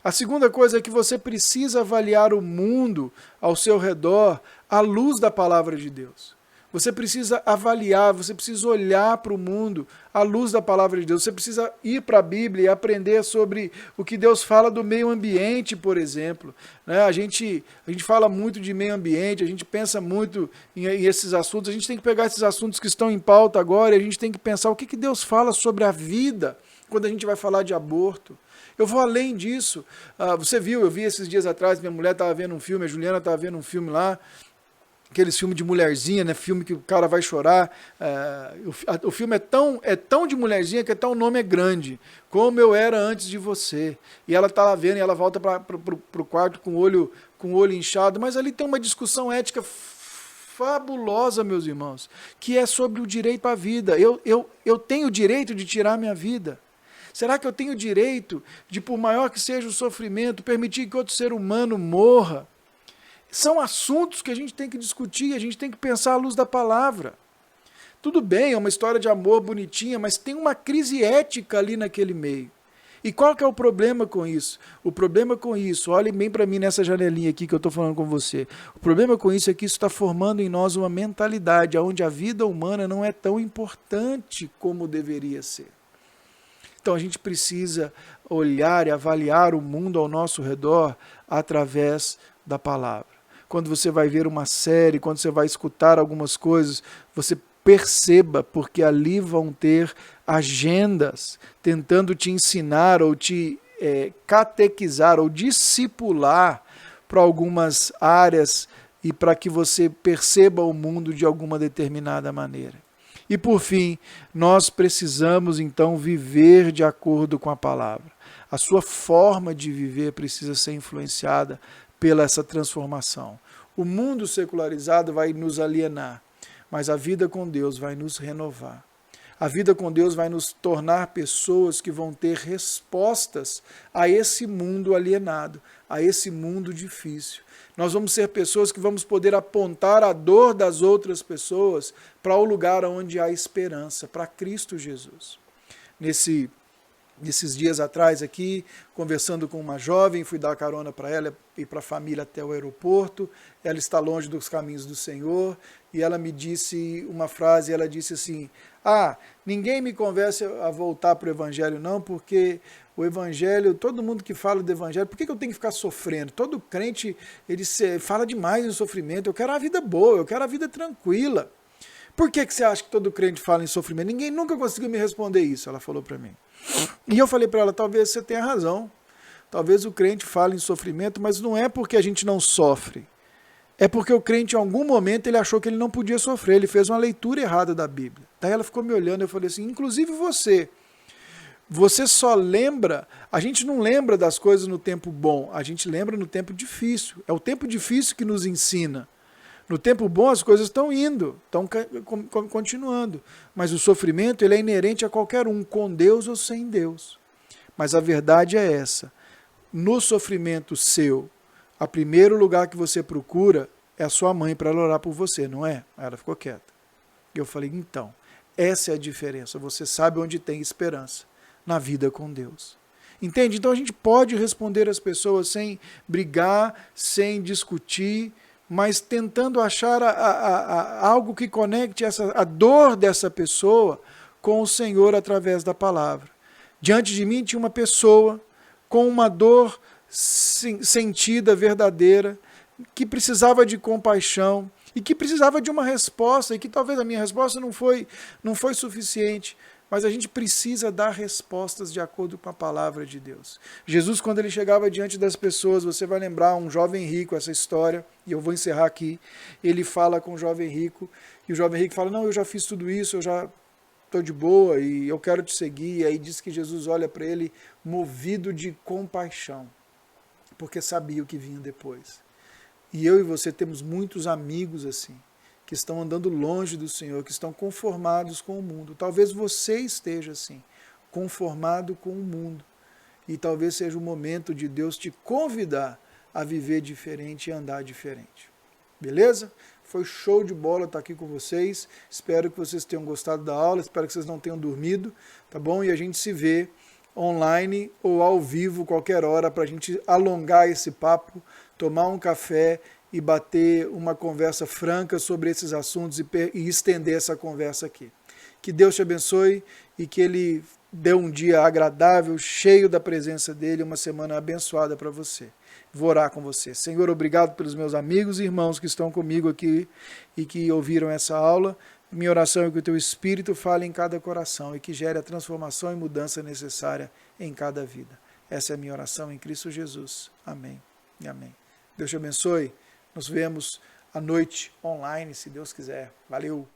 [SPEAKER 1] A segunda coisa é que você precisa avaliar o mundo ao seu redor à luz da palavra de Deus. Você precisa avaliar, você precisa olhar para o mundo à luz da palavra de Deus. Você precisa ir para a Bíblia e aprender sobre o que Deus fala do meio ambiente, por exemplo. A gente fala muito de meio ambiente, a gente pensa muito em esses assuntos. A gente tem que pegar esses assuntos que estão em pauta agora e a gente tem que pensar o que Deus fala sobre a vida quando a gente vai falar de aborto. Eu vou além disso. Você viu, eu vi esses dias atrás, minha mulher estava vendo um filme, a Juliana estava vendo um filme lá, aqueles filmes de mulherzinha, né? Filme que o cara vai chorar. O filme é tão de mulherzinha que até o nome é grande. Como eu era antes de você. E ela está lá vendo e ela volta para o quarto com o olho inchado. Mas ali tem uma discussão ética fabulosa, meus irmãos, que é sobre o direito à vida. Eu tenho o direito de tirar minha vida. Será que eu tenho o direito de, por maior que seja o sofrimento, permitir que outro ser humano morra? São assuntos que a gente tem que discutir, a gente tem que pensar à luz da palavra. Tudo bem, é uma história de amor bonitinha, mas tem uma crise ética ali naquele meio. E qual que é o problema com isso? O problema com isso, olhem bem para mim nessa janelinha aqui que eu estou falando com você. O problema com isso é que isso está formando em nós uma mentalidade onde a vida humana não é tão importante como deveria ser. Então a gente precisa olhar e avaliar o mundo ao nosso redor através da palavra. Quando você vai ver uma série, quando você vai escutar algumas coisas, você perceba, porque ali vão ter agendas tentando te ensinar ou te catequizar ou discipular para algumas áreas e para que você perceba o mundo de alguma determinada maneira. E por fim, nós precisamos então viver de acordo com a palavra. A sua forma de viver precisa ser influenciada pela essa transformação. O mundo secularizado vai nos alienar, mas a vida com Deus vai nos renovar. A vida com Deus vai nos tornar pessoas que vão ter respostas a esse mundo alienado, a esse mundo difícil. Nós vamos ser pessoas que vamos poder apontar a dor das outras pessoas para o lugar onde há esperança, para Cristo Jesus. Nesses dias atrás aqui, conversando com uma jovem, fui dar carona para ela e para a família até o aeroporto. Ela está longe dos caminhos do Senhor e ela me disse uma frase, ela disse assim: ninguém me convence a voltar para o Evangelho não, porque o Evangelho, todo mundo que fala do Evangelho, por que eu tenho que ficar sofrendo? Todo crente, ele fala demais em sofrimento, eu quero a vida boa, eu quero a vida tranquila. Por que você acha que todo crente fala em sofrimento? Ninguém nunca conseguiu me responder isso, ela falou para mim. E eu falei para ela, talvez você tenha razão. Talvez o crente fale em sofrimento, mas não é porque a gente não sofre. É porque o crente, em algum momento, ele achou que ele não podia sofrer. Ele fez uma leitura errada da Bíblia. Daí ela ficou me olhando e eu falei assim, inclusive você só lembra, a gente não lembra das coisas no tempo bom, a gente lembra no tempo difícil. É o tempo difícil que nos ensina. No tempo bom as coisas estão indo, estão continuando. Mas o sofrimento ele é inerente a qualquer um, com Deus ou sem Deus. Mas a verdade é essa. No sofrimento seu, o primeiro lugar que você procura é a sua mãe para ela orar por você, não é? Aí ela ficou quieta. E eu falei, então, essa é a diferença. Você sabe onde tem esperança. Na vida com Deus. Entende? Então a gente pode responder às pessoas sem brigar, sem discutir, mas tentando achar algo que conecte a dor dessa pessoa com o Senhor através da palavra. Diante de mim tinha uma pessoa com uma dor sentida, verdadeira, que precisava de compaixão e que precisava de uma resposta, e que talvez a minha resposta não foi suficiente, mas a gente precisa dar respostas de acordo com a palavra de Deus. Jesus, quando ele chegava diante das pessoas, você vai lembrar um jovem rico, essa história, e eu vou encerrar aqui, ele fala com o jovem rico, e o jovem rico fala, não, eu já fiz tudo isso, eu já estou de boa, e eu quero te seguir, e aí diz que Jesus olha para ele movido de compaixão, porque sabia o que vinha depois. E eu e você temos muitos amigos assim, que estão andando longe do Senhor, que estão conformados com o mundo. Talvez você esteja assim, conformado com o mundo. E talvez seja o momento de Deus te convidar a viver diferente e andar diferente. Beleza? Foi show de bola estar aqui com vocês. Espero que vocês tenham gostado da aula, espero que vocês não tenham dormido, tá bom? E a gente se vê online ou ao vivo, qualquer hora, para a gente alongar esse papo, tomar um café e bater uma conversa franca sobre esses assuntos e estender essa conversa aqui. Que Deus te abençoe e que Ele dê um dia agradável, cheio da presença dEle, uma semana abençoada para você. Vou orar com você. Senhor, obrigado pelos meus amigos e irmãos que estão comigo aqui e que ouviram essa aula. Minha oração é que o Teu Espírito fale em cada coração e que gere a transformação e mudança necessária em cada vida. Essa é a minha oração em Cristo Jesus. Amém e amém. Deus te abençoe. Nos vemos à noite online, se Deus quiser. Valeu!